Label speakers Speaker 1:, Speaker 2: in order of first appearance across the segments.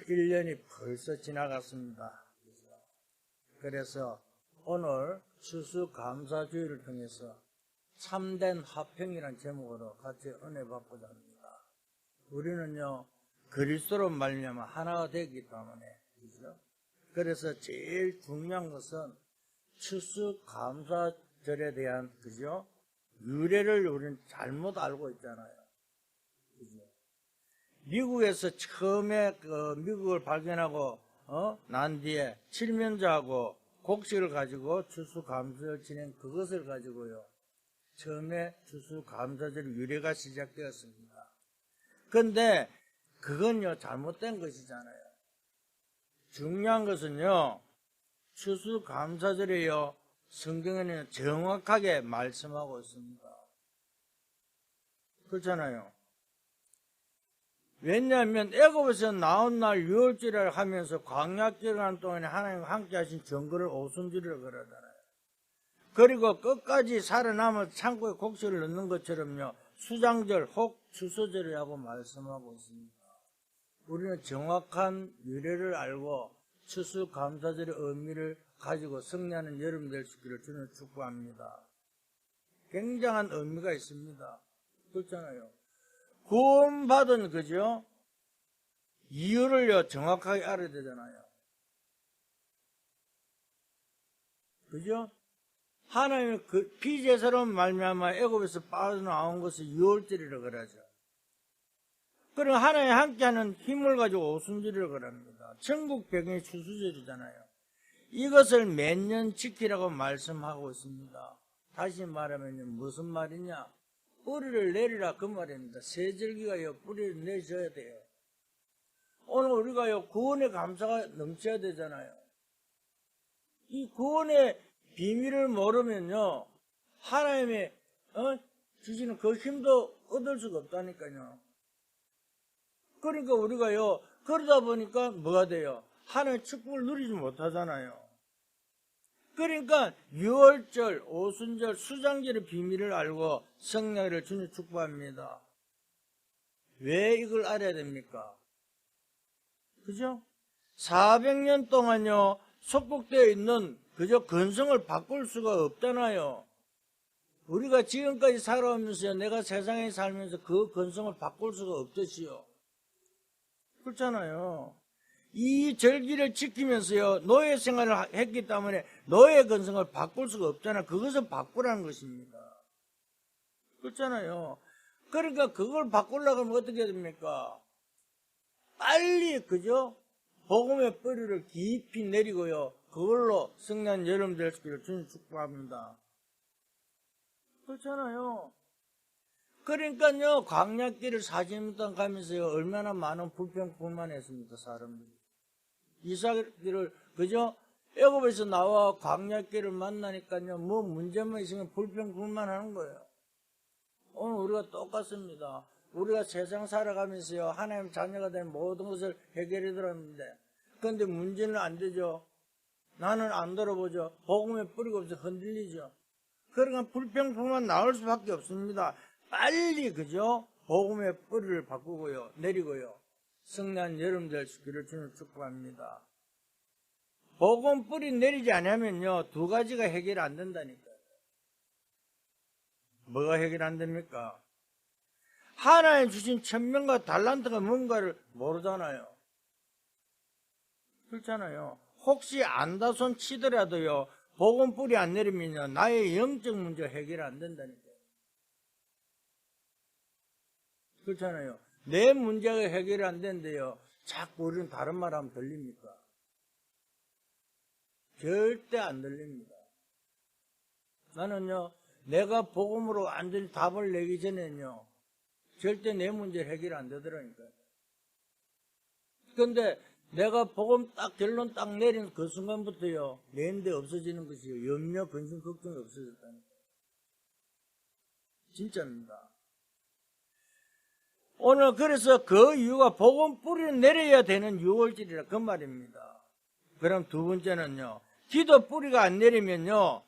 Speaker 1: 1년이 벌써 지나갔습니다. 그래서 오늘 추수감사주의를 통해서 참된 화평이라는 제목으로 같이 은혜 받고자 합니다. 우리는요, 그리스도로 말미암아 하나가 되기 때문에, 그죠? 그래서 제일 중요한 것은 추수감사절에 대한, 그죠? 유래를 우리는 잘못 알고 있잖아요. 그죠? 미국에서 처음에 미국을 발견하고 난 뒤에 칠면조하고 곡식을 가지고 추수감사절 지낸 그것을 가지고요, 처음에 추수감사절 유래가 시작되었습니다. 그런데 그건요, 잘못된 것이잖아요. 중요한 것은요, 추수감사절에요, 성경에는 정확하게 말씀하고 있습니다. 그렇잖아요. 왜냐하면 애굽에서 나온 날 유월절을 하면서 광야길을 하는 동안에 하나님과 함께 하신 정거를 오순절이라고 그러잖아요. 그리고 끝까지 살아남아 창고에 곡식을 넣는 것처럼요, 수장절 혹 추수절이라고 말씀하고 있습니다. 우리는 정확한 유래를 알고 추수감사절의 의미를 가지고 승리하는 여름 될 수 있기를 주님 축복합니다. 굉장한 의미가 있습니다. 그렇잖아요. 구원받은, 그죠? 이유를요, 정확하게 알아야 되잖아요. 그죠? 하나님의 그 피제사로 말미암아 애굽에서 빠져나온 것을 유월절이라고 그러죠. 그리고 하나님 함께하는 힘을 가지고 오순절이라고 그럽니다. 천국 배경이 추수절이잖아요. 이것을 매년 지키라고 말씀하고 있습니다. 다시 말하면 무슨 말이냐? 뿌리를 내리라 그 말입니다. 세절기가요, 뿌리를 내줘야 돼요. 오늘 우리가요, 구원의 감사가 넘쳐야 되잖아요. 이 구원의 비밀을 모르면요, 하나님이 주시는 그 힘도 얻을 수가 없다니까요. 그러니까 우리가요, 그러다 보니까 뭐가 돼요? 하나님의 축복을 누리지 못하잖아요. 그러니까 유월절, 오순절, 수장절의 비밀을 알고 성령을 주님 축복합니다. 왜 이걸 알아야 됩니까? 그죠? 400년 동안요, 속국되어 있는 그저 근성을 바꿀 수가 없잖아요. 우리가 지금까지 살아오면서 내가 세상에 살면서 그 근성을 바꿀 수가 없듯이요. 그렇잖아요. 이 절기를 지키면서요, 노예 생활을 했기 때문에 노예 근성을 바꿀 수가 없잖아요. 그것을 바꾸라는 것입니다. 그렇잖아요. 그러니까 그걸 바꾸려고 하면 어떻게 됩니까? 빨리, 그죠? 복음의 뿌리를 깊이 내리고요, 그걸로 승리한 여름 될 수 있기를 주님 축복합니다. 그렇잖아요. 그러니까요, 광야길을 40년 동안 가면서요, 얼마나 많은 불평불만했습니까, 사람들이. 이삭을, 그죠? 애굽에서 나와 광야길을 만나니까요, 뭐 문제만 있으면 불평불만하는 거예요. 오늘 우리가 똑같습니다. 우리가 세상 살아가면서요, 하나님 자녀가 된 모든 것을 해결해 들었는데, 그런데 문제는 안 되죠. 나는 안 들어보죠. 복음에 뿌리가 없어 흔들리죠. 그러니까 불평불만 나올 수밖에 없습니다. 빨리, 그죠? 복음의 뿌리를 바꾸고요, 내리고요, 승리한 여름 될 수 있기를 주님 축복합니다. 복음 뿌리 내리지 않으면요, 두 가지가 해결 안 된다니까요. 뭐가 해결 안 됩니까? 하나님 주신 천명과 달란트가 뭔가를 모르잖아요. 그렇잖아요. 혹시 안다손 치더라도요, 복음 뿌리 안 내리면요, 나의 영적 문제 해결 안 된다니까요. 그렇잖아요. 내 문제가 해결이 안 되는데요, 자꾸 우리는 다른 말 하면 들립니까? 절대 안 들립니다. 나는요, 내가 복음으로 완전히 답을 내기 전에는요, 절대 내 문제 해결이 안 되더라니까요. 그런데 내가 복음 딱 결론 딱 내린 그 순간부터요, 내인데 없어지는 것이요, 염려, 근심, 걱정이 없어졌다니까요. 진짜입니다. 오늘 그래서 그 이유가 복음 뿌리를 내려야 되는 유월절이라 그 말입니다. 그럼 두 번째는요, 기도 뿌리가 안 내리면요,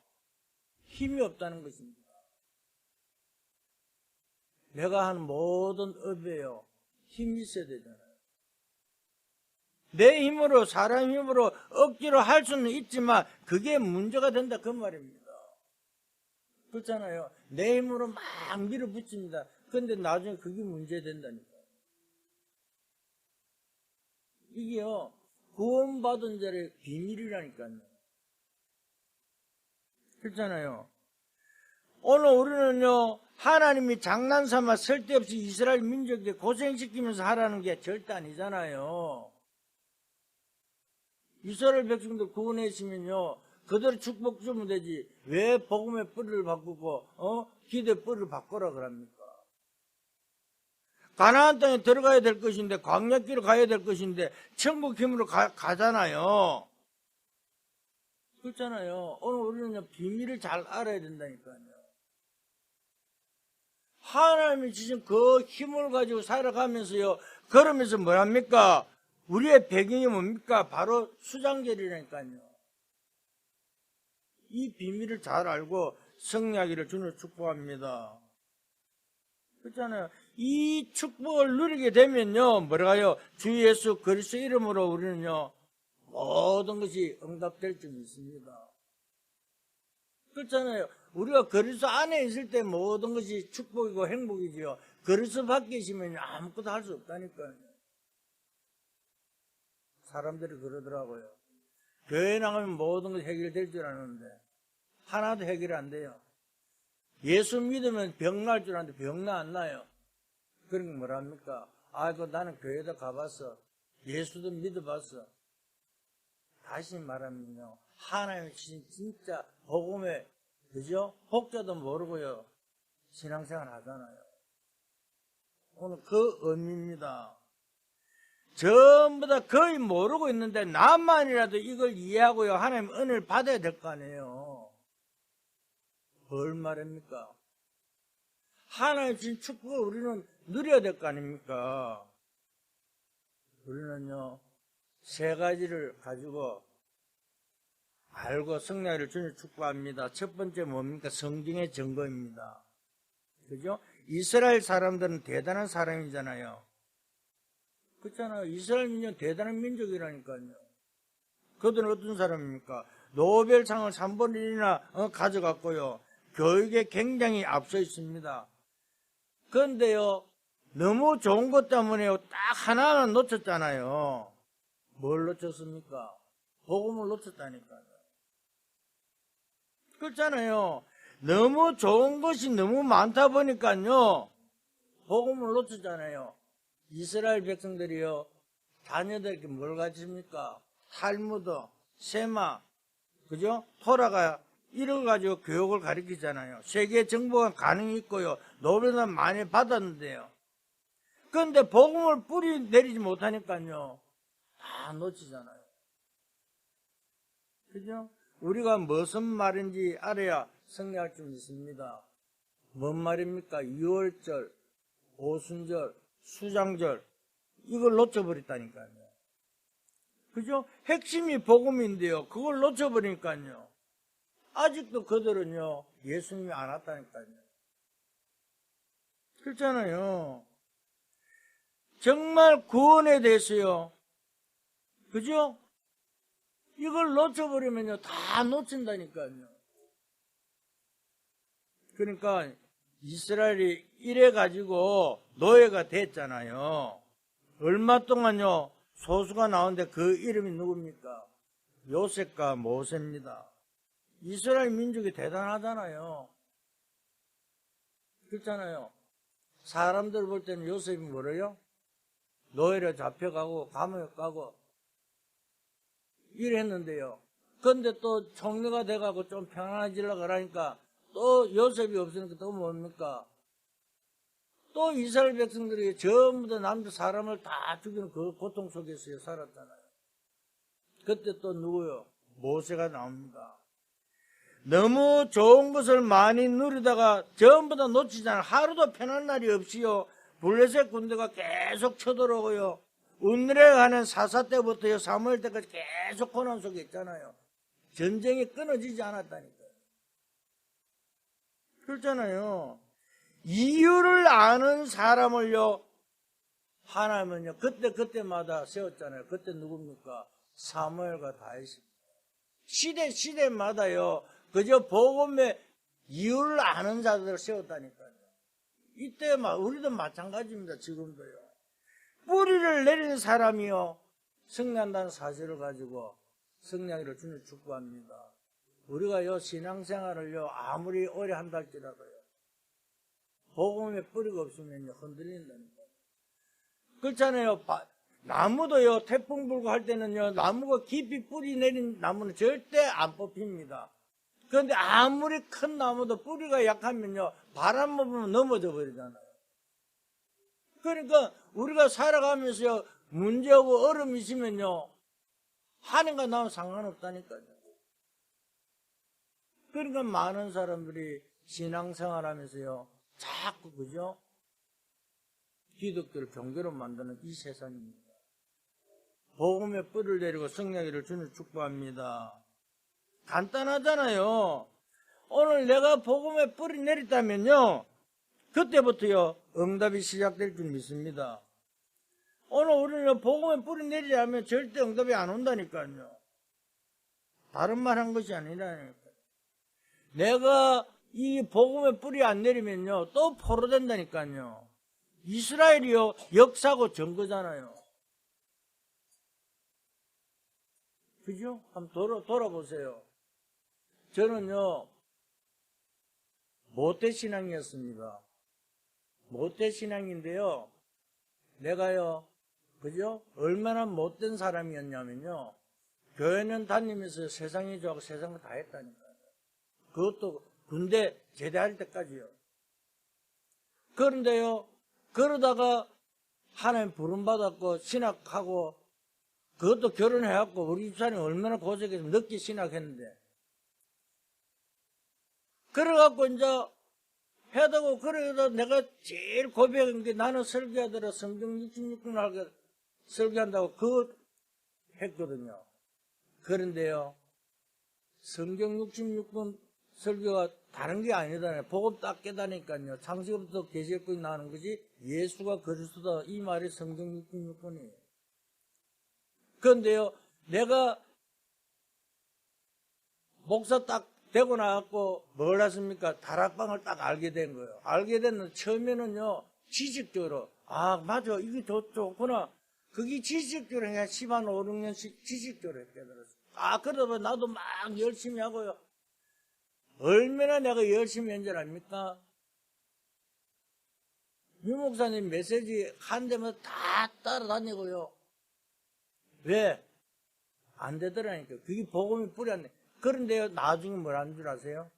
Speaker 1: 힘이 없다는 것입니다. 내가 하는 모든 업에요, 힘이 있어야 되잖아요. 내 힘으로, 사람 힘으로 억지로 할 수는 있지만 그게 문제가 된다 그 말입니다. 그렇잖아요. 내 힘으로 막 밀어붙입니다. 그런데 나중에 그게 문제 된다니까. 이게요, 구원받은 자의 비밀이라니까요. 그렇잖아요. 오늘 우리는요, 하나님이 장난삼아 쓸데없이 이스라엘 민족에 고생시키면서 하라는 게 절대 아니잖아요. 이스라엘 백성들 구원했으면요, 그대로 축복 주면 되지. 왜 복음의 뿌리를 바꾸고, 기도의 뿌리를 바꾸라 그럽니까? 가나안 땅에 들어가야 될 것인데, 광야길을 가야 될 것인데, 천국 힘으로 가잖아요. 그렇잖아요. 오늘 우리는 비밀을 잘 알아야 된다니까요. 하나님이 주신 그 힘을 가지고 살아가면서요, 그러면서 뭐랍니까? 우리의 배경이 뭡니까? 바로 수장절이라니까요. 이 비밀을 잘 알고 승리하기를 주님을 축복합니다. 그렇잖아요. 이 축복을 누리게 되면요, 뭐라고요? 주 예수 그리스도 이름으로 우리는요, 모든 것이 응답될 줄 믿습니다. 그렇잖아요. 우리가 그리스도 안에 있을 때 모든 것이 축복이고 행복이지요. 그리스도 밖에 있으면 아무것도 할 수 없다니까요. 사람들이 그러더라고요. 교회 나가면 모든 것이 해결될 줄 아는데 하나도 해결이 안 돼요. 예수 믿으면 병 날 줄 아는데 병 나 안 나요. 그런 게 뭐랍니까? 아이고 나는 교회도 가봤어. 예수도 믿어봤어. 다시 말하면요, 하나님의 진짜 복음의, 그죠? 혹자도 모르고요, 신앙생활 하잖아요. 오늘 그 의미입니다. 전부 다 거의 모르고 있는데 나만이라도 이걸 이해하고요, 하나님 은혜를 받아야 될 거 아니에요. 뭘 말입니까? 하나님 주신 축복을 우리는 누려야 될 거 아닙니까? 우리는요, 세 가지를 가지고 알고 승리를 주님 축복합니다. 첫 번째 뭡니까? 성경의 증거입니다. 그죠? 이스라엘 사람들은 대단한 사람이잖아요. 그렇잖아요. 이스라엘 민족 대단한 민족이라니까요. 그들은 어떤 사람입니까? 노벨상을 3번 1이나 가져갔고요. 교육에 굉장히 앞서 있습니다. 그런데요, 너무 좋은 것 때문에 딱 하나는 놓쳤잖아요. 뭘 놓쳤습니까? 복음을 놓쳤다니까요. 그렇잖아요. 너무 좋은 것이 너무 많다 보니까요, 복음을 놓쳤잖아요. 이스라엘 백성들이요, 자녀들에게 뭘 가르칩니까? 탈무드, 세마, 그죠? 토라가 이걸 가지고 교육을 가르치잖아요. 세계 정보가 가능이 있고요, 노벨상 많이 받았는데요. 그런데 복음을 뿌리 내리지 못하니까요, 다 놓치잖아요. 그죠? 우리가 무슨 말인지 알아야 승리할 줄 믿습니다. 뭔 말입니까? 유월절, 오순절, 수장절, 이걸 놓쳐버렸다니까요. 그죠? 핵심이 복음인데요, 그걸 놓쳐버리니까요, 아직도 그들은요, 예수님이 안 왔다니까요. 그렇잖아요. 정말 구원에 대해서요, 그죠? 이걸 놓쳐버리면요, 다 놓친다니까요. 그러니까 이스라엘이 이래가지고 노예가 됐잖아요. 얼마 동안요, 소수가 나오는데 그 이름이 누굽니까? 요셉과 모세입니다. 이스라엘 민족이 대단하잖아요. 그렇잖아요. 사람들 볼 때는 요셉이 뭐래요? 노예로 잡혀가고 감옥에 가고 이랬는데요. 그런데 또 총리가 돼가고 좀 편안해지려고 그러니까 또 요셉이 없으니까 또 뭡니까? 또 이스라엘 백성들이 전부 다 남자 사람을 다 죽이는 그 고통 속에서 살았잖아요. 그때 또 누구요? 모세가 나옵니다. 너무 좋은 것을 많이 누리다가 전부 다 놓치잖아요. 하루도 편한 날이 없이요, 블레셋 군대가 계속 쳐들어오고요, 운레가 하는 사사 때부터요, 사무엘 때까지 계속 고난 속에 있잖아요. 전쟁이 끊어지지 않았다니까요. 그렇잖아요. 이유를 아는 사람을요, 하나님은요, 그때마다 세웠잖아요. 그때 누굽니까? 사무엘과 다윗입니다. 시대마다요, 그저 복음의 이유를 아는 자들을 세웠다니까요. 이때 우리도 마찬가지입니다. 지금도요. 뿌리를 내린 사람이요, 승리한다는 사실을 가지고 승리하기를 주님 축복합니다. 우리가요, 신앙생활을요, 아무리 오래 한다 할지라도요, 복음의 뿌리가 없으면요, 흔들린다니까. 그렇잖아요. 나무도요, 태풍 불고 할 때는요, 나무가 깊이 뿌리 내린 나무는 절대 안 뽑힙니다. 그런데 아무리 큰 나무도 뿌리가 약하면요, 바람 불면 넘어져 버리잖아요. 그러니까 우리가 살아가면서요, 문제하고 어려움이 있으면요, 하늘과 나와 상관없다니까요. 그러니까 많은 사람들이 신앙생활 하면서요, 자꾸, 그죠? 기독교를 종교로 만드는 이 세상입니다. 복음의 뿌리를 내리고 승리하기를 주님 축복합니다. 간단하잖아요. 오늘 내가 복음의 뿌리 내렸다면요, 그때부터요, 응답이 시작될 줄 믿습니다. 오늘 우리는 복음의 뿌리 내리자면 절대 응답이 안 온다니까요. 다른 말 한 것이 아니라니까요. 내가 이 복음의 뿌리 안 내리면요, 또 포로된다니까요. 이스라엘이요, 역사고 증거잖아요. 그죠? 한번 돌아보세요. 저는요, 모태신앙이었습니다. 모태신앙인데요, 내가요, 그죠? 얼마나 못된 사람이었냐면요, 교회는 다니면서 세상이 좋아하고 세상을 다 했다니까요. 그것도 군대 제대할 때까지요. 그런데요, 그러다가 하나님 부름받았고 신학하고 그것도 결혼해갖고 우리 집사람이 얼마나 고생해서 늦게 신학했는데, 그래갖고 이제 해다고, 그래서 내가 제일 고백한 게, 나는 설교하더라 성경 66권 알게 설교한다고 그거 했거든요. 그런데요, 성경 66권 설교가 다른 게 아니잖아요. 복음 딱 깨다니까요. 창세기부터 계시록까지 나오는 것이 예수가 그리스도다, 이 말이 성경 66권이에요. 그런데요, 내가 목사 딱 되고 나갖고 뭘 했습니까? 다락방을 딱 알게 된 거예요. 알게 됐는데 처음에는요, 지식적으로, 아 맞아, 이게 좋구나. 그게 지식적으로 그냥 10한 5, 6년씩 지식적으로 깨달았어요. 아, 그러다 보니 나도 막 열심히 하고요. 얼마나 내가 열심히 한 줄 압니까? 유 목사님 메시지 한 대마다 다 따라다니고요. 왜? 안 되더라니까. 그게 복음이 뿌리 안 돼. 그런데요, 나중에 뭘 하는 줄 아세요?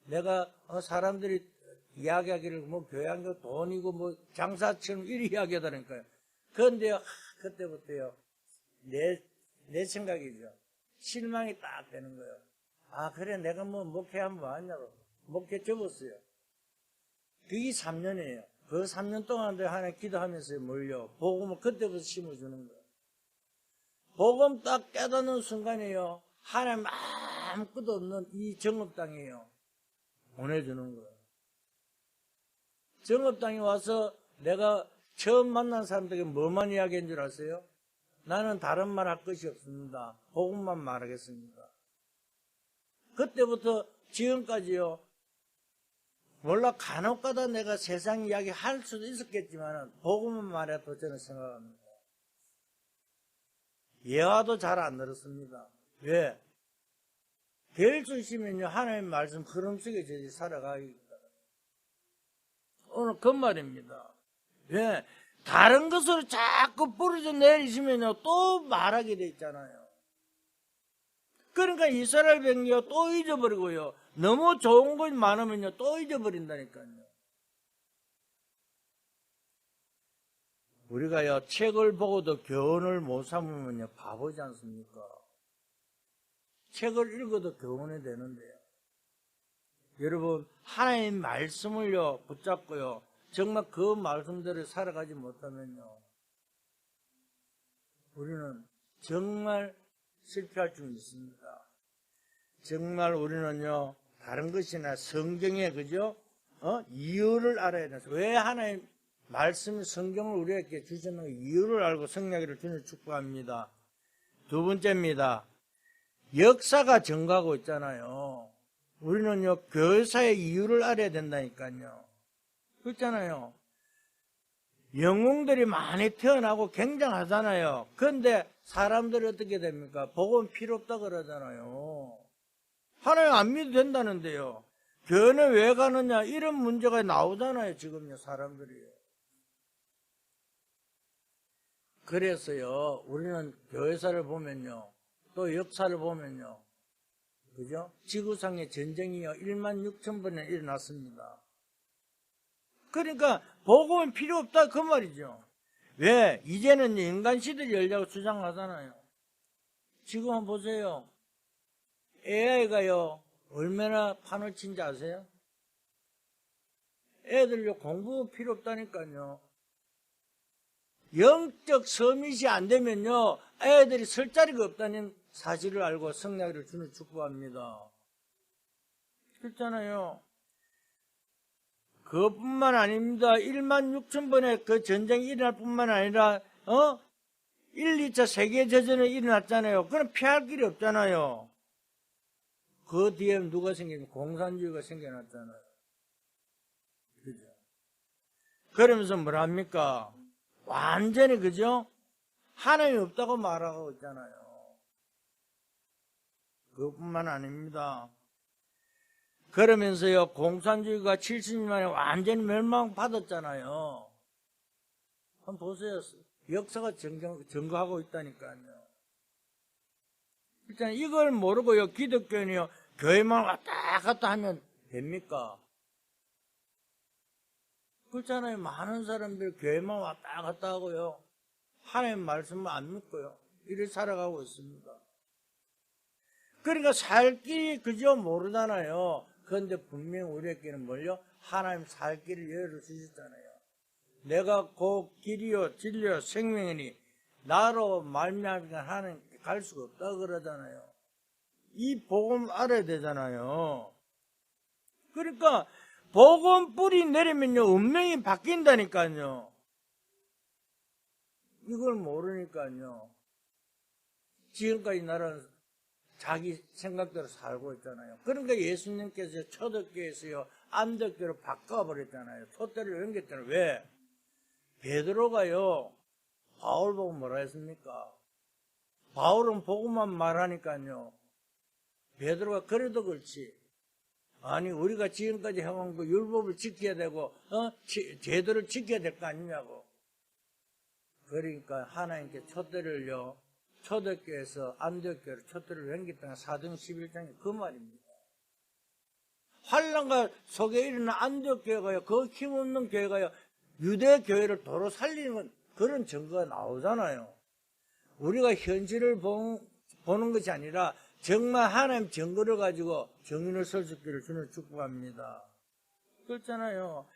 Speaker 1: 내가 사람들이 이야기하기를 뭐 교양도 돈이고 뭐 장사처럼 이리 이야기하다니까요. 그런데요, 그때부터요, 내 생각이죠. 실망이 딱 되는 거예요. 아, 그래, 내가 뭐 목회하면 뭐하냐고. 목회 접었어요. 그게 3년이에요. 그 3년 동안 하나님 기도하면서 몰려. 복음을 그때부터 심어주는 거예요. 복음 딱 깨닫는 순간이에요, 하나님 아무것도 없는 이 정읍땅이에요, 보내주는 거예요. 정읍땅에 와서 내가 처음 만난 사람들에게 뭐만 이야기한 줄 아세요? 나는 다른 말 할 것이 없습니다. 복음만 말하겠습니다. 그때부터 지금까지요, 몰라 간혹가다 내가 세상 이야기 할 수도 있었겠지만 복음만 말해도 저는 생각합니다. 예화도 잘 안 들었습니다. 왜? 될 수 있으면요, 하나님 말씀 흐름 속에 저희 살아가기입니다. 오늘 그 말입니다. 왜? 다른 것으로 자꾸 뿌리져 내리시면요, 또 말하게 돼 있잖아요. 그러니까 이스라엘 백성이요, 또 잊어버리고요, 너무 좋은 것 많으면요, 또 잊어버린다니까요. 우리가요, 책을 보고도 교훈을 못 삼으면요, 바보지 않습니까? 책을 읽어도 교훈이 되는데요. 여러분, 하나님 말씀을요, 붙잡고요, 정말 그 말씀대로 살아가지 못하면요, 우리는 정말 실패할 줄 믿습니다. 정말 우리는요, 다른 것이나 성경에, 그죠? 이유를 알아야 돼요. 왜 하나님 말씀 성경을 우리에게 주시는 이유를 알고 승리하기를 주님 축복합니다. 두 번째입니다. 역사가 증가하고 있잖아요. 우리는요, 교회사의 이유를 알아야 된다니까요. 그렇잖아요. 영웅들이 많이 태어나고 굉장하잖아요. 그런데 사람들이 어떻게 됩니까? 복음 필요 없다 그러잖아요. 하나님 안 믿어도 된다는데요. 교회는 왜 가느냐? 이런 문제가 나오잖아요. 지금요, 사람들이. 그래서요, 우리는 교회사를 보면요, 또 역사를 보면요, 그죠? 지구상의 전쟁이요, 16,000번이나 일어났습니다. 그러니까, 복음은 필요 없다, 그 말이죠. 왜? 이제는 인간 시대를 열려고 주장하잖아요. 지금 한번 보세요. AI가요, 얼마나 판을 친지 아세요? 애들요, 공부 필요 없다니까요. 영적 서밋이 안 되면요, 애들이 설 자리가 없다는 사실을 알고 승리하기를 주는 축복합니다. 그렇잖아요. 그것뿐만 아닙니다. 16,000번의 그 전쟁이 일어날 뿐만 아니라 1, 2차 세계대전이 일어났잖아요. 그럼 피할 길이 없잖아요. 그 뒤에 누가 생기면 공산주의가 생겨났잖아요. 그죠? 그러면서 뭐랍니까? 완전히, 그죠? 하나님이 없다고 말하고 있잖아요. 그것뿐만 아닙니다. 그러면서요, 공산주의가 70년 만에 완전히 멸망받았잖아요. 한번 보세요. 역사가 증거하고 있다니까요. 일단 이걸 모르고요, 기독교인이요, 교회만 왔다 갔다 하면 됩니까? 그렇잖아요. 많은 사람들이 교회만 왔다 갔다 하고요, 하나님 말씀을 안 믿고요, 이렇게 살아가고 있습니다. 그러니까 살 길이 그저 모르잖아요. 그런데 분명히 우리에게는 뭘요? 하나님 살 길을 열어주셨잖아요. 내가 그 길이요 진리요 생명이니 나로 말미암아 하나님께 갈 수가 없다 그러잖아요. 이 복음 알아야 되잖아요. 그러니까 복음 뿌리 내리면요, 운명이 바뀐다니까요. 이걸 모르니까요, 지금까지 나라는 자기 생각대로 살고 있잖아요. 그러니까 예수님께서 초대교회에서요, 안덕교로 바꿔버렸잖아요. 촛대를 옮겼잖아요. 왜? 베드로가요, 바울 보고 뭐라 했습니까? 바울은 복음만 말하니까요, 베드로가 그래도 그렇지, 아니 우리가 지금까지 해온 그 율법을 지켜야 되고 제도를 지켜야 될 거 아니냐고. 그러니까 하나님께 촛대를요, 초대교회에서 안디옥교회로 촛대를 옮겼다는 사도행 11장에 그 말입니다. 환란과 속에 일어난 안디옥교회가요, 그 힘없는 교회가요, 유대교회를 도로 살리는 건 그런 증거가 나오잖아요. 우리가 현실을 보는 것이 아니라 정말 하나님 증거를 가지고 정인을 설 수 있기를 주는 축복합니다. 그렇잖아요.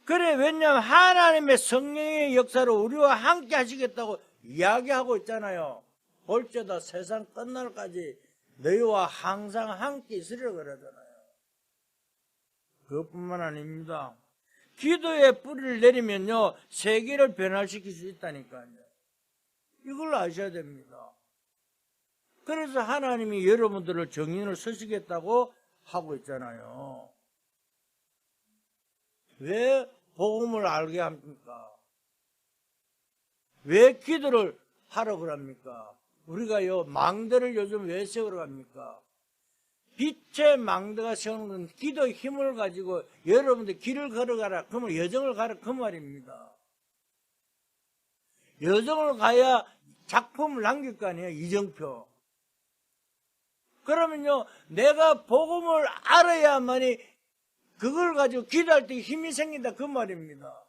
Speaker 1: 그래, 왜냐하면 하나님의 성령의 역사로 우리와 함께 하시겠다고 이야기하고 있잖아요. 볼지어다 세상 끝날까지 너희와 항상 함께 있으리라 그러잖아요. 그것뿐만 아닙니다. 기도의 뿌리를 내리면요, 세계를 변화시킬 수 있다니까요. 이걸 아셔야 됩니다. 그래서 하나님이 여러분들을 정인을 서시겠다고 하고 있잖아요. 왜 복음을 알게 합니까? 왜 기도를 하러 그럽니까? 우리가요, 망대를 요즘 왜 세우러 갑니까? 빛의 망대가 세우는 건 기도의 힘을 가지고 여러분들 길을 걸어가라, 그러면 여정을 가라, 그 말입니다. 여정을 가야 작품을 남길 거 아니에요, 이정표. 그러면요, 내가 복음을 알아야만이 그걸 가지고 기도할 때 힘이 생긴다, 그 말입니다.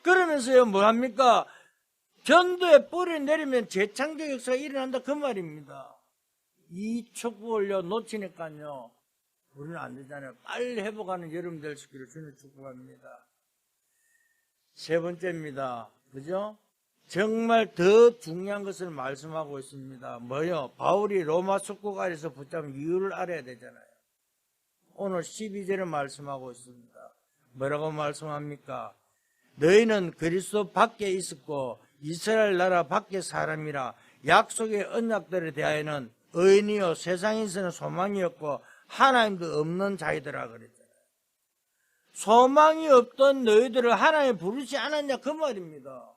Speaker 1: 그러면서요, 뭐합니까? 전도의 뿌리를 내리면 재창조 역사가 일어난다, 그 말입니다. 이 축복을요, 놓치니까요, 우리는 안 되잖아요. 빨리 회복하는 여러분 될 수 있기를 주님 축복합니다. 세 번째입니다. 그죠? 정말 더 중요한 것을 말씀하고 있습니다. 뭐요? 바울이 로마 숙고가에서 붙잡은 이유를 알아야 되잖아요. 오늘 12절에 말씀하고 있습니다. 뭐라고 말씀합니까? 너희는 그리스도 밖에 있었고 이스라엘 나라 밖의 사람이라 약속의 언약들에 대하여는 의인이요 세상에서는 소망이었고 하나님도 없는 자이더라 그랬잖아요. 소망이 없던 너희들을 하나님 부르지 않았냐 그 말입니다.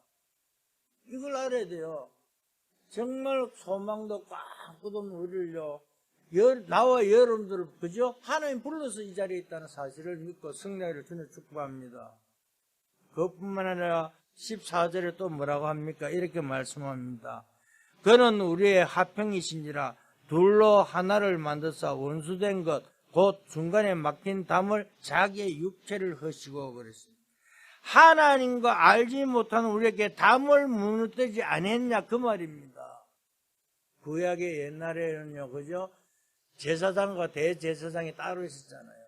Speaker 1: 이걸 알아야 돼요. 정말 소망도 꽉 묻은 우리를요, 나와 여러분들을 그죠? 하나님 불러서 이 자리에 있다는 사실을 믿고 승리를 주는 축복합니다. 그것뿐만 아니라 14절에 또 뭐라고 합니까? 이렇게 말씀합니다. 그는 우리의 화평이신지라 둘로 하나를 만드사 원수된 것 곧 중간에 막힌 담을 자기의 육체를 허시고 그랬습니다. 하나님과 알지 못하는 우리에게 담을 무너뜨리지 않았냐 그 말입니다. 구약의 옛날에는요, 그죠? 제사장과 대제사장이 따로 있었잖아요.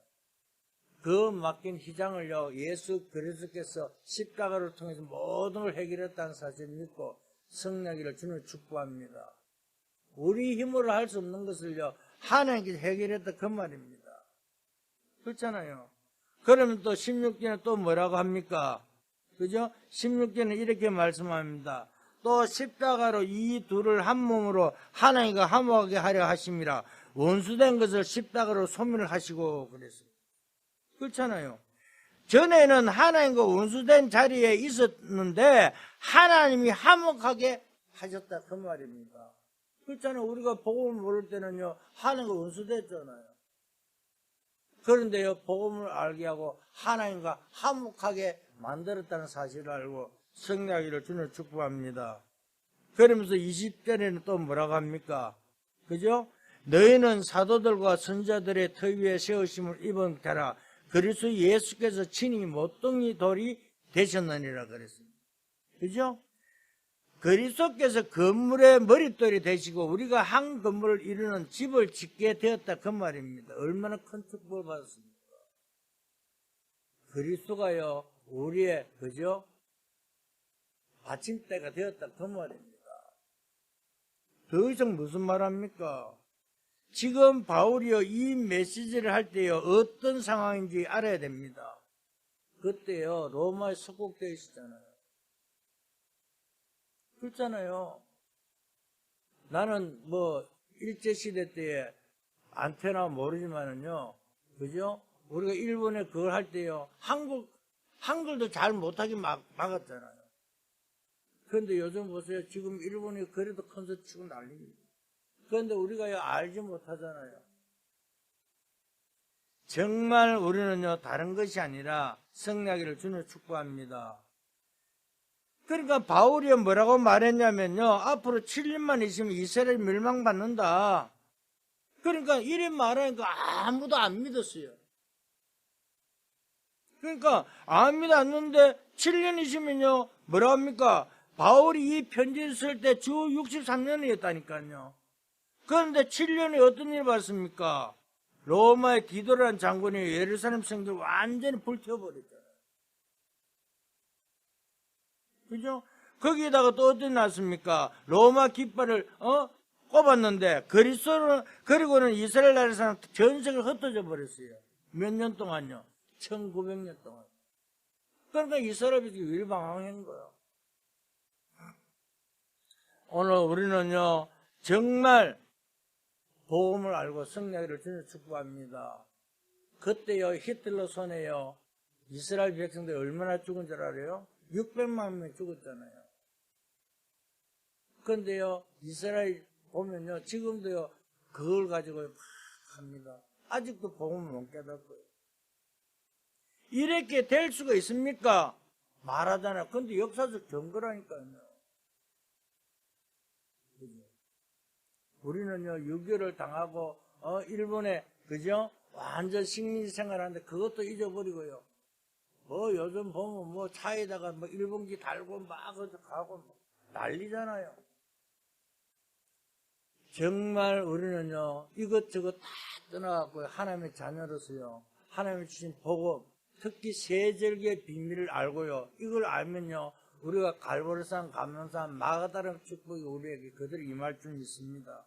Speaker 1: 그 맡긴 휘장을요, 예수 그리스도께서 십자가를 통해서 모든 걸 해결했다는 사실을 믿고 승리하기를 주는 축복합니다. 우리 힘으로 할 수 없는 것을요, 하나님께서 해결했다 그 말입니다. 그렇잖아요. 그러면 또 16절에 또 뭐라고 합니까? 그죠? 16절에는 이렇게 말씀합니다. 또 십자가로 이 둘을 한 몸으로 하나님과 화목하게 하려 하심이라 원수된 것을 십자가로 소멸을 하시고 그랬어요. 그렇잖아요. 전에는 하나님과 원수된 자리에 있었는데 하나님이 화목하게 하셨다 그 말입니다. 그렇잖아요. 우리가 복음을 모를 때는요, 하나님과 원수됐잖아요. 그런데요, 복음을 알게 하고 하나님과 화목하게 만들었다는 사실을 알고 승리하기를 주는 축복합니다. 그러면서 20절에는 또 뭐라고 합니까? 그죠? 너희는 사도들과 선자들의 터 위에 세우심을 입은 자라 그리스도 예수께서 친히 모퉁이 돌이 되셨느니라 그랬습니다. 그죠? 그리스도께서 건물의 머릿돌이 되시고 우리가 한 건물을 이루는 집을 짓게 되었다 그 말입니다. 얼마나 큰 축복을 받았습니까? 그리스도가요, 우리의 그죠? 받침대가 되었다 그 말입니다. 더 이상 무슨 말합니까? 지금 바울이요, 이 메시지를 할 때요, 어떤 상황인지 알아야 됩니다. 그때요, 로마에 속국되어 있었잖아요. 그렇잖아요. 나는 뭐 일제시대 때에 안 태어나 모르지만은요, 그죠? 우리가 일본에 그걸 할 때요, 한글도 잘 못하게 막았잖아요. 그런데 요즘 보세요. 지금 일본이 그래도 콘서트 치고 난립니다. 그런데 우리가 알지 못하잖아요. 정말 우리는요, 다른 것이 아니라 승리하기를 주는 축복합니다. 그러니까 바울이 뭐라고 말했냐면요, 앞으로 7년만 있으면 이스라엘 멸망받는다. 그러니까 이래 말하니까 아무도 안 믿었어요. 그러니까 안 믿었는데 7년 있으면요, 뭐라고 합니까? 바울이 이 편지를 쓸 때 주 63년이었다니까요. 그런데 7년에 어떤 일을 봤습니까? 로마의 디도라는 장군이 예루살렘 성전을 완전히 불태워버렸잖아요. 그죠? 거기에다가 또 어떻게 났습니까? 로마 깃발을 꼽았는데 그리고는 이스라엘 나라 사람 전색을 흩어져 버렸어요. 몇 년 동안요? 1900년 동안. 그러니까 이스라엘이 일방황한 거예요. 오늘 우리는요, 정말 복음을 알고 승리하기를 주님 축복합니다. 그때요, 히틀러 손에요, 이스라엘 백성들이 얼마나 죽은 줄 알아요? 600만 명 죽었잖아요. 그런데요, 이스라엘 보면요, 지금도요, 그걸 가지고 막 합니다. 아직도 복음을 못 깨닫고요. 이렇게 될 수가 있습니까? 말하잖아요. 근데 역사적 증거라니까요. 우리는요, 6.25를 당하고, 일본에, 그죠? 완전 식민 생활하는데 그것도 잊어버리고요. 요즘 보면 차에다가 일본기 달고 막 가고 난리잖아요. 정말 우리는요, 이것저것 다 떠나갖고 하나님의 자녀로서요, 하나님이 주신 복음, 특히 세절기의 비밀을 알고요, 이걸 알면요, 우리가 갈보리산, 감람산, 마가다른 축복이 우리에게 그대로 임할 줄 믿습니다.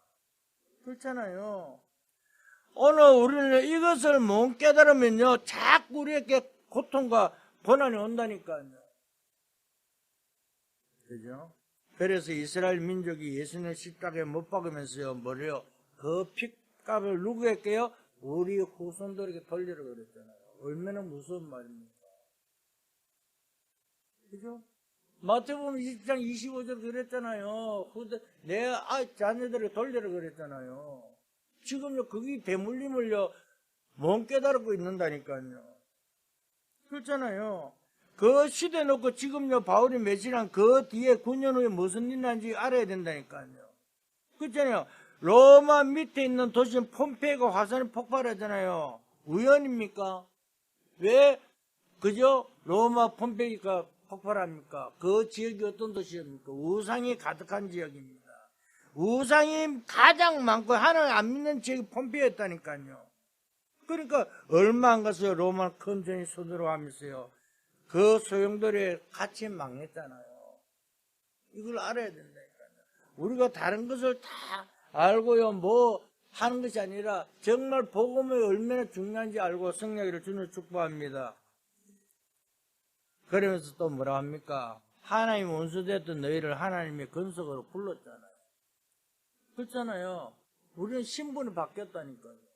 Speaker 1: 그렇잖아요. 오늘 우리는 이것을 못 깨달으면요, 자꾸 우리에게 고통과 고난이 온다니까요. 그죠? 그래서 이스라엘 민족이 예수님을 십자가에 못 박으면서요, 뭐래요? 그 핏값을 누구에게요? 우리 후손들에게 돌리라 그랬잖아요. 얼마나 무서운 말입니까? 그죠? 마태복음 20장 25절 그랬잖아요. 내 자녀들에게 돌리라 그랬잖아요. 지금요, 그게 대물림을요, 못 깨달고 있는다니까요. 그렇잖아요. 그 시대 놓고 지금요, 바울이 메시랑 그 뒤에 9년 후에 무슨 일 난지 알아야 된다니까요. 그렇잖아요. 로마 밑에 있는 도시는 폼페이가 화산이 폭발하잖아요. 우연입니까? 왜, 그죠? 로마 폼페이가 폭발합니까? 그 지역이 어떤 도시입니까? 우상이 가득한 지역입니다. 우상이 가장 많고 하나님 안 믿는 지역이 폼페이였다니까요. 그러니까 얼마 안 가서요, 로마 큰 전이 손으로 하면서요, 그 소용돌이 같이 망했잖아요. 이걸 알아야 된다니까요. 우리가 다른 것을 다 알고요, 뭐 하는 것이 아니라 정말 복음이 얼마나 중요한지 알고 승리하기를 주님을 축복합니다. 그러면서 또 뭐라 합니까? 하나님 원수되었던 너희를 하나님의 근속으로 불렀잖아요. 그렇잖아요. 우리는 신분이 바뀌었다니까요.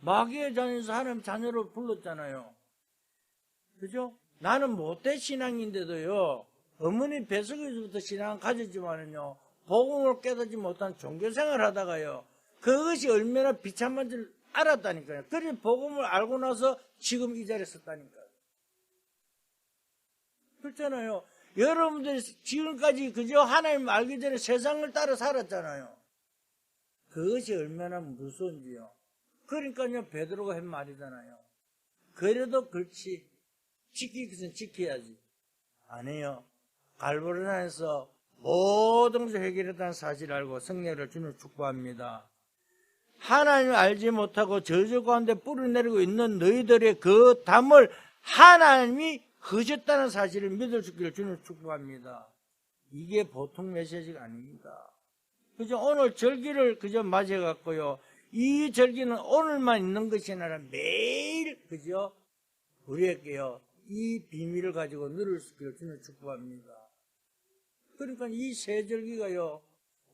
Speaker 1: 마귀의 자녀에서 하나님 자녀로 불렀잖아요. 그죠? 나는 못된 신앙인데도요, 어머니 뱃속에서부터 신앙을 가졌지만은요, 복음을 깨닫지 못한 종교생활을 하다가요, 그것이 얼마나 비참한 줄 알았다니까요. 그래서 복음을 알고 나서 지금 이 자리에 섰다니까요. 그렇잖아요. 여러분들이 지금까지 그저 하나님 알기 전에 세상을 따라 살았잖아요. 그것이 얼마나 무서운지요. 그러니까요, 베드로가 한 말이잖아요. 그래도 그렇지, 지킬 것은 지켜야지. 안 해요. 갈보리산에서 모든 것을 해결했다는 사실을 알고 승리를 주는 축복합니다. 하나님을 알지 못하고 저주 가운데 뿌리내리고 있는 너희들의 그 담을 하나님이 허셨다는 사실을 믿을 수 있기를 주는 축복합니다. 이게 보통 메시지가 아닙니다. 그죠? 오늘 절기를 그저 맞이해갖고요, 이 절기는 오늘만 있는 것이 아니라 매일, 그죠? 우리에게요, 이 비밀을 가지고 누릴 수 있기를 주는 축복합니다. 그러니까 이 세 절기가요,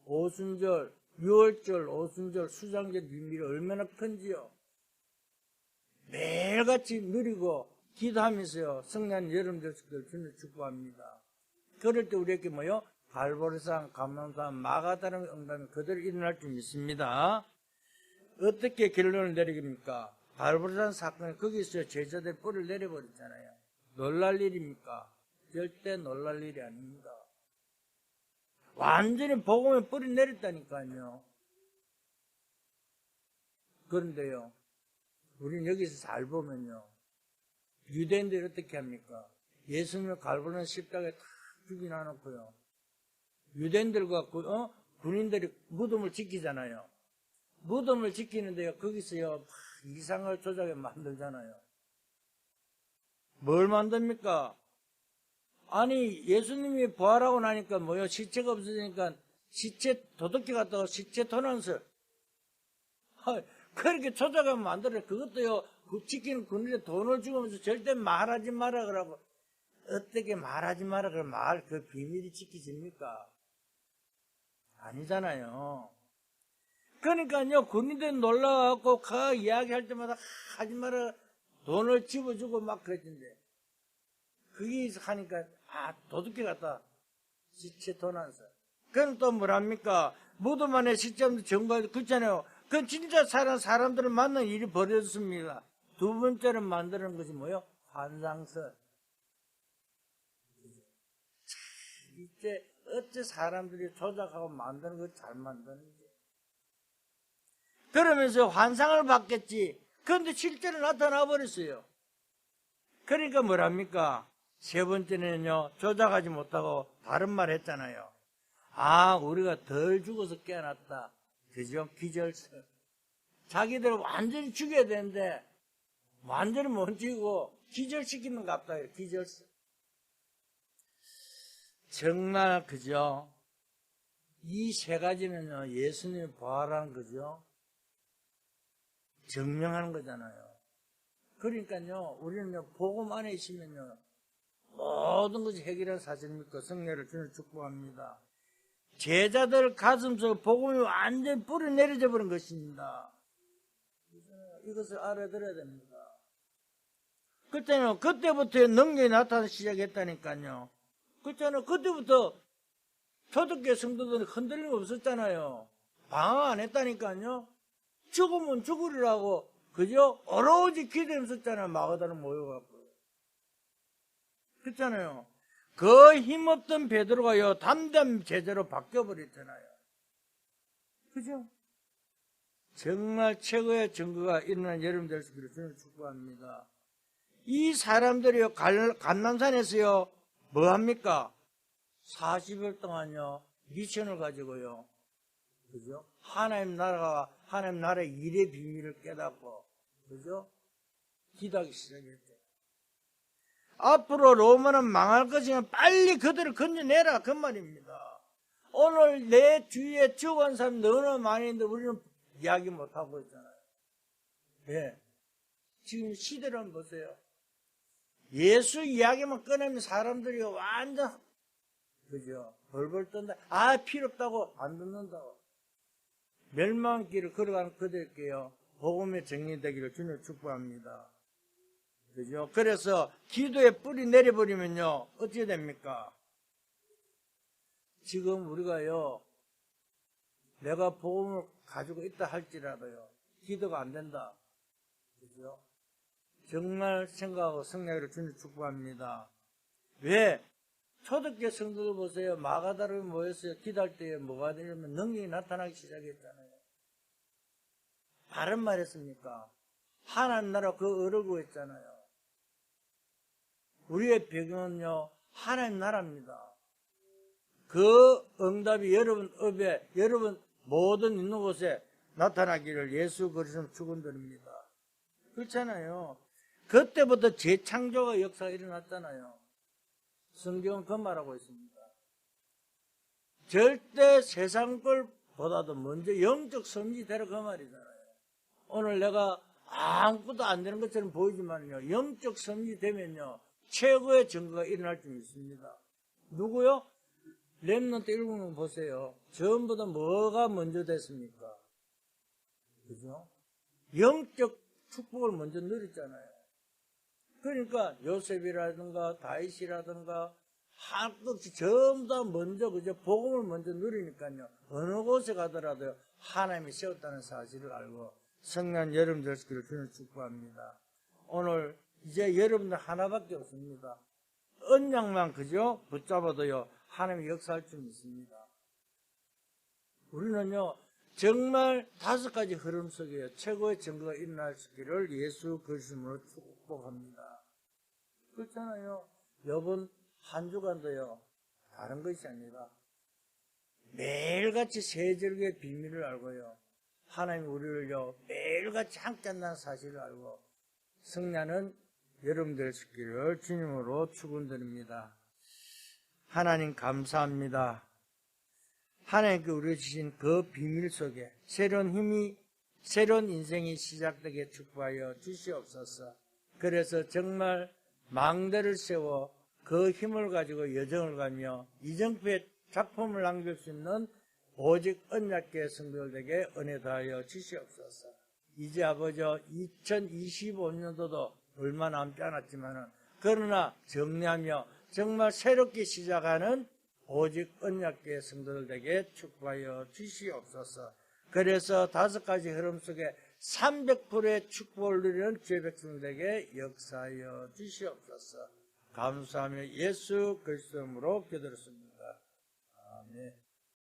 Speaker 1: 오순절, 유월절, 오순절, 수장절 비밀이 얼마나 큰지요. 매일같이 누리고 기도하면서요, 승리한 여러분들 주님을 축복합니다. 그럴 때 우리에게 뭐요? 갈보리산, 감람산, 마가다른 응답이 그대로 일어날 줄 믿습니다. 어떻게 결론을 내리깁니까? 갈보리산 사건에 거기서 제자들 뿔을 내려버렸잖아요. 놀랄 일입니까? 절대 놀랄 일이 아닙니다. 완전히 복음에 뿌리 내렸다니까요. 그런데요, 우리는 여기서 잘 보면요, 유대인들이 어떻게 합니까? 예수님을 갈보리산 십자가에 다 죽여놔놓고요, 유대인들과 군인들이 무덤을 지키잖아요. 무덤을 지키는데요, 거기서요, 이상을 조작해 만들잖아요. 뭘 만듭니까? 아니, 예수님이 부활하고 나니까 뭐요? 시체가 없어지니까 시체 도둑질 갔다가 시체 도난설. 그렇게 조작하면 만들어요. 그것도요, 그 지키는 군인에 돈을 주면서 절대 말하지 마라 그러고. 어떻게 말하지 마라 그러면 그 비밀이 지키집니까? 아니잖아요. 그러니까요, 군인들 놀라갖고 그 이야기할 때마다 하지 마라, 돈을 집어주고 막 그랬는데, 그게 하니까 도둑질 같다. 시체 도난설. 그럼 또 뭐랍니까? 무덤 안에 시체도 증거해도 그렇잖아요. 그건 진짜 사람들을 만나는 일이 벌어졌습니다. 두 번째로 만드는 것이 뭐예요? 환상설. 이제 어째 사람들이 조작하고 만드는 걸 잘 만드는지. 그러면서 환상을 받겠지. 그런데 실제로 나타나 버렸어요. 그러니까 뭐랍니까? 세 번째는요, 조작하지 못하고 다른 말 했잖아요. 우리가 덜 죽어서 깨어났다. 그죠? 기절설. 자기들을 완전히 죽여야 되는데, 완전히 못 죽이고, 기절시키는 것 같다. 기절설. 정말, 그죠? 이 세 가지는요, 예수님이 부활한 거죠? 증명하는 거잖아요. 그러니까요, 우리는요, 복음 안에 있으면요, 모든 것이 해결한 사실 믿고 성령을 주님 축복합니다. 제자들 가슴속 복음이 완전히 뿌리 내려져 버린 것입니다. 이것을 알아들어야 됩니다. 그때부터 능력이 나타나기 시작했다니까요. 그때부터 초대교회 성도들은 흔들림 없었잖아요. 방황 안 했다니까요. 죽으면 죽으리라고, 그죠? 오로지 기도했었잖아요. 마가다로 모여갖고. 그렇잖아요. 그 힘없던 베드로가요, 담대한 제자로 바뀌어버렸잖아요. 그죠? 정말 최고의 증거가 일어난 여러분 될 수 있기를 주님 축복합니다. 이 사람들이요, 감남산에서요, 뭐 합니까? 40일 동안요, 미션을 가지고요, 그죠? 하나님 나라의 일의 비밀을 깨닫고, 그죠? 기도하기 시작했죠. 앞으로 로마는 망할 것이면 빨리 그들을 건져내라, 그 말입니다. 오늘 내 주위에 죽은 사람이 너무나 많이 있는데 우리는 이야기 못하고 있잖아요. 예. 지금 시대를 한번 보세요. 예수 이야기만 꺼내면 사람들이 완전, 그죠? 벌벌 떤다. 필요 없다고 안 듣는다고. 멸망 길을 걸어가는 그들께요, 복음의 정리되기를 주님 축복합니다. 그죠? 그래서 기도에 뿌리 내려버리면요, 어떻게 됩니까? 지금 우리가요, 내가 복음을 가지고 있다 할지라도요, 기도가 안 된다. 그죠? 정말 생각하고 성령으로 주님 축복합니다. 왜? 초대교회 성도들 보세요. 마가다를 모여서 기도할 때에 뭐가 되냐면 능력이 나타나기 시작했잖아요. 바른 말 했습니까? 하나님 나라 그 어르고 했잖아요. 우리의 배경은요, 하나님 나라입니다. 그 응답이 여러분 업에, 여러분 모든 있는 곳에 나타나기를 예수 그리스도 축원드립니다. 그렇잖아요. 그때부터 재창조가 역사가 일어났잖아요. 성경은 그 말하고 있습니다. 절대 세상 걸보다도 먼저 영적 성지 되라, 그 말이잖아요. 오늘 내가 아무것도 안 되는 것처럼 보이지만요, 영적 성지 되면요, 최고의 증거가 일어날 줄 믿습니다. 누구요? 렘넌트 1국명 보세요. 전부 다 뭐가 먼저 됐습니까? 그죠? 영적 축복을 먼저 누렸잖아요. 그러니까 요셉이라든가 다윗이라든가 한없이 전부 다 먼저, 그죠? 복음을 먼저 누리니까요, 어느 곳에 가더라도 하나님이 세웠다는 사실을 알고 성령 여러분 되시기를 주님 축복합니다. 오늘 이제 여러분들 하나밖에 없습니다. 언약만, 그죠? 붙잡아도요, 하나님이 역사할 줄 믿습니다. 우리는요, 정말 5가지 흐름 속에 최고의 증거가 일어날 수 있기를 예수 그리스도로 축복합니다. 그렇잖아요. 이번 한 주간도요, 다른 것이 아니라 매일같이 세절기의 비밀을 알고요, 하나님 우리를요, 매일같이 함께 한다는 사실을 알고 승리하는 여러분 될 수 있기를 주님으로 축원드립니다. 하나님 감사합니다. 하나님께 우리가 주신 그 비밀 속에 새로운 힘이, 새로운 인생이 시작되게 축복하여 주시옵소서. 그래서 정말 망대를 세워 그 힘을 가지고 여정을 가며 이정표의 작품을 남길 수 있는 오직 언약궤 성도들에게 은혜 다하여 주시옵소서. 이제 아버지 2025년도도 얼마 남지 않았지만은, 그러나 정리하며 정말 새롭게 시작하는 오직 언약궤 성도들에게 축복하여 주시옵소서. 그래서 5가지 흐름 속에 300%의 축복을 누리는 주의 백성들에게 역사하여 주시옵소서. 감사하며 예수 그리스도 이름으로 기도드렸습니다. 아멘.